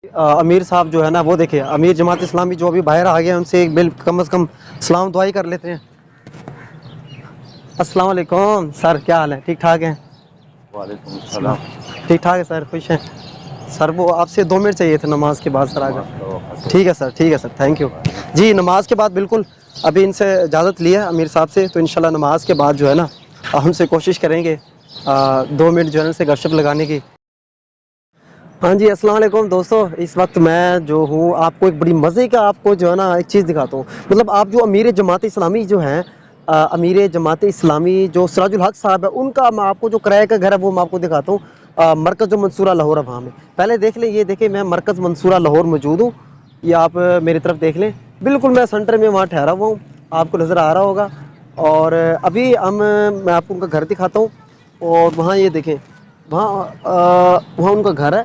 امیر صاحب جو ہے نا وہ دیکھیں امیر جماعت اسلامی جو ابھی باہر آ گئے ہیں ان سے ایک بل کم از کم سلام دعائی کر لیتے ہیں۔ السلام علیکم سر، کیا حال ہے؟ ٹھیک ٹھاک ہیں؟ وعلیکم السلام۔ ٹھیک ٹھاک ہے سر، خوش ہیں سر؟ وہ آپ سے 2 منٹ چاہیے تھے نماز کے بعد سر، آ نماز کا کر۔ وقت ہو ٹھیک ہے گیا۔ سر، ٹھیک ہے سر، تھینک یو جی۔ نماز کے بعد بالکل ابھی ان سے اجازت لی ہے امیر صاحب سے، تو انشاءاللہ نماز کے بعد جو ہے نا ہم سے کوشش کریں گے 2 منٹ جو ہے نا سے گپ شپ لگانے کی۔ ہاں جی، السلام علیکم دوستو۔ اس وقت میں جو ہوں آپ کو ایک بڑی مزے کا آپ کو جو ہے نا ایک چیز دکھاتا ہوں۔ مطلب آپ جو امیر جماعت اسلامی جو ہیں امیر جماعت اسلامی جو سراج الحق صاحب ہے، ان کا میں آپ کو جو کرایہ کا گھر ہے وہ میں آپ کو دکھاتا ہوں، مرکز منصورہ لاہور افہام میں۔ پہلے دیکھ لیں، یہ دیکھیں میں مرکز منصورہ لاہور موجود ہوں، یہ آپ میری طرف دیکھ لیں، بالکل میں سینٹر میں وہاں ٹھہرا ہوا ہوں، آپ کو نظر آ رہا ہوگا۔ اور ابھی میں آپ کو ان کا گھر دکھاتا ہوں، اور وہاں یہ دیکھیں وہاں ان کا گھر ہے،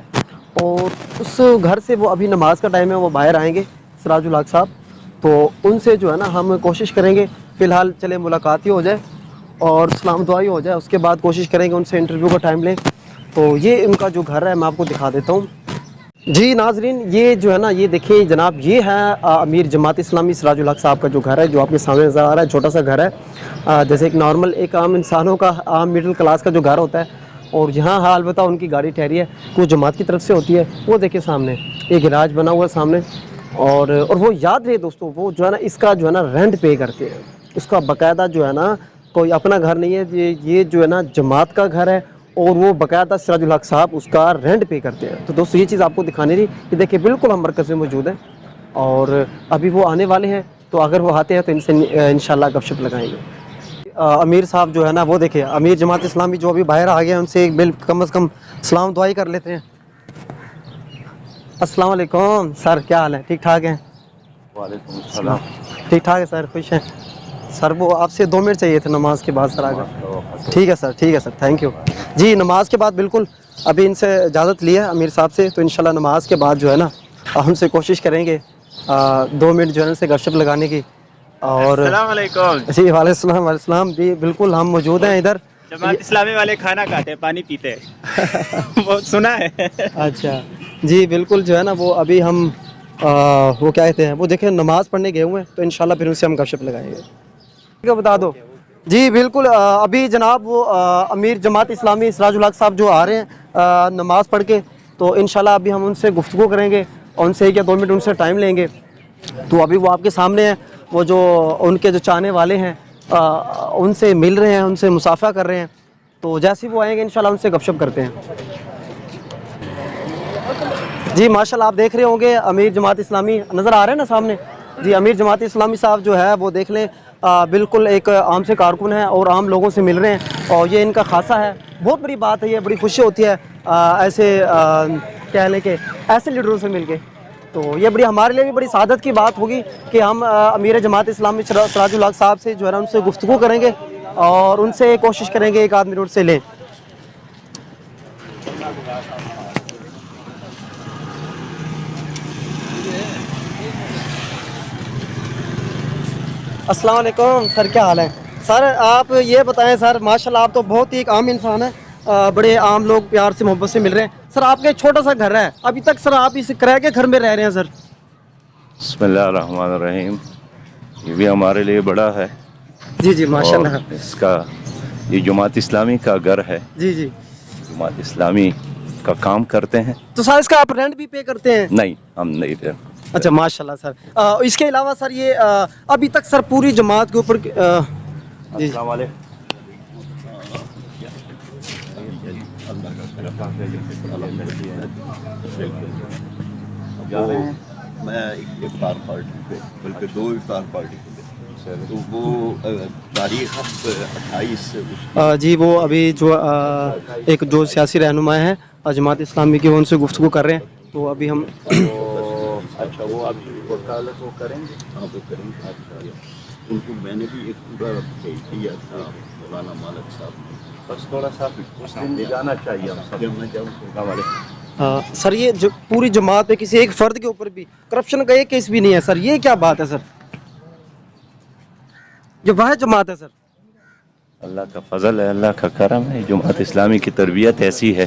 اور اس گھر سے وہ ابھی نماز کا ٹائم ہے، وہ باہر آئیں گے سراج الحق صاحب، تو ان سے جو ہے نا ہم کوشش کریں گے فی الحال چلے ملاقات ہی ہو جائے اور سلام دعائی ہو جائے، اس کے بعد کوشش کریں گے ان سے انٹرویو کا ٹائم لیں۔ تو یہ ان کا جو گھر ہے میں آپ کو دکھا دیتا ہوں۔ جی ناظرین، یہ جو ہے نا یہ دیکھیں جناب، یہ ہے امیر جماعت اسلامی سراج الحق صاحب کا جو گھر ہے، جو آپ کے سامنے نظر آ رہا ہے، چھوٹا سا گھر ہے، جیسے ایک نارمل ایک عام انسانوں کا عام مڈل کلاس کا جو گھر ہوتا ہے۔ اور یہاں حال بتاؤ ان کی گاڑی ٹھہری ہے، وہ جماعت کی طرف سے ہوتی ہے، وہ دیکھیں سامنے ایک گراج بنا ہوا ہے سامنے، اور وہ یاد رہے دوستوں، وہ جو ہے نا اس کا جو ہے نا رینٹ پے کرتے ہیں، اس کا باقاعدہ جو ہے نا کوئی اپنا گھر نہیں ہے، یہ جو ہے نا جماعت کا گھر ہے، اور وہ باقاعدہ سراج الحق صاحب اس کا رینٹ پے کرتے ہیں۔ تو دوستو یہ چیز آپ کو دکھانی تھی کہ دیکھیں بالکل ہم مرکز میں موجود ہیں، اور ابھی وہ آنے والے ہیں، تو اگر وہ آتے ہیں تو ان سے انشاءاللہ گپ شپ لگائیں گے۔ امیر صاحب جو ہے نا وہ دیکھیں امیر جماعت اسلامی جو ابھی باہر آ گئے ہیں ان سے ایک کم از کم سلام دعائی کر لیتے ہیں۔ السلام علیکم سر، کیا حال ہے؟ ٹھیک ٹھاک ہیں؟ وعلیکم السلام۔ ٹھیک ٹھاک ہے سر، خوش ہیں سر؟ وہ آپ سے 2 منٹ چاہیے تھے نماز کے بعد سر، آ نماز کا کر۔ وقت ہو ٹھیک ہے گیا۔ سر، ٹھیک ہے سر، تھینک یو جی۔ نماز کے بعد بالکل ابھی ان سے اجازت لی ہے امیر صاحب سے، تو انشاءاللہ نماز کے بعد جو ہے نا ہم سے کوشش کریں گے 2 منٹ جو ہے سے گپ شپ لگانے کی۔ اور السلام علیکم۔ جی وعلیکم السلام، وعلیکم السلام جی، بالکل ہم موجود ہیں ادھر۔ جماعت اسلامی والے کھانا کھاتے پانی پیتے بہت سنا ہے۔ اچھا جی، بالکل جو ہے نا وہ ابھی ہم وہ کیا کہتے ہیں، وہ دیکھیں نماز پڑھنے گئے ہوئے ہیں، تو انشاءاللہ پھر ان سے ہم گپ شپ لگائیں گے۔ ٹھیک ہے، بتا دو جی بالکل۔ ابھی جناب وہ امیر جماعت اسلامی سراج الحق صاحب جو آ رہے ہیں نماز پڑھ کے، تو انشاءاللہ ابھی ہم ان سے گفتگو کریں گے، اور ان سے 1 یا 2 منٹ ان سے ٹائم لیں گے۔ تو ابھی وہ آپ کے سامنے ہیں، وہ جو ان کے جو چاہنے والے ہیں ان سے مل رہے ہیں، ان سے مصافحہ کر رہے ہیں، تو جیسے وہ آئیں گے انشاءاللہ ان سے گپ شپ کرتے ہیں۔ جی ماشاءاللہ آپ دیکھ رہے ہوں گے امیر جماعت اسلامی نظر آ رہے ہیں نا سامنے، جی امیر جماعت اسلامی صاحب جو ہے وہ دیکھ لیں بالکل ایک عام سے کارکن ہیں، اور عام لوگوں سے مل رہے ہیں، اور یہ ان کا خاصہ ہے، بہت بڑی بات ہے، یہ بڑی خوشی ہوتی ہے ایسے کہہ لیں کہ ایسے لیڈروں سے مل کے، تو یہ بڑی ہمارے لیے بھی بڑی سعادت کی بات ہوگی کہ ہم امیر جماعت اسلامی سراج الحق صاحب سے جو ہے نا ان سے گفتگو کریں گے، اور ان سے کوشش کریں گے 1 آدھ منٹ سے لیں۔ السلام علیکم سر، کیا حال ہے سر؟ آپ یہ بتائیں سر، ماشاءاللہ آپ تو بہت ہی ایک عام انسان ہیں، بڑے عام لوگ پیار سے محبت سے مل رہے ہیں سر۔ آپ کا ایک چھوٹا سا گھر ہے، ابھی تک سر آپ اس کرایہ کے گھر میں رہ رہے ہیں سر؟ بسم اللہ الرحمن الرحیم۔ یہ بھی ہمارے لیے بڑا ہے، جی جی اور ماشاءاللہ۔ اس کا یہ جماعت اسلامی کا گھر ہے، جی جی، جماعت اسلامی کا کام کرتے ہیں۔ تو سر اس کا آپ رینٹ بھی پے کرتے ہیں؟ نہیں، ہم نہیں دے۔ اچھا ماشاءاللہ سر۔ اس کے علاوہ سر یہ ابھی تک سر پوری جماعت کے اوپر جی السلام علیکم۔ وہ میں ایک افطار پارٹی پہ، بلکہ 2 افطار پارٹی پہ، تو وہ تاریخ 28 سے جی وہ ابھی جو ایک جو سیاسی رہنما ہیں جماعت اسلامی کی، وہ ان سے گفتگو کر رہے ہیں، تو ابھی ہم اچھا وہ آپ کی وکالت وہ کریں گے؟ ہاں وہ کریں گے۔ اچھا، ان کو میں نے بھی ایک پورا بھیج دیا تھا مولانا مالک صاحب نے۔ بس تھوڑا سا اس دن بھی جانا چاہیے ہم سب۔ جب میں جاؤں تو السلام علیکم۔ سر یہ جو پوری جماعت پہ کسی ایک فرد کے اوپر بھی کرپشن کا ایک کیس بھی نہیں ہے سر، یہ کیا بات ہے سر؟ یہ واحد جماعت ہے سر۔ اللہ کا فضل ہے، اللہ کا کرم ہے، جماعت اسلامی کی تربیت ایسی ہے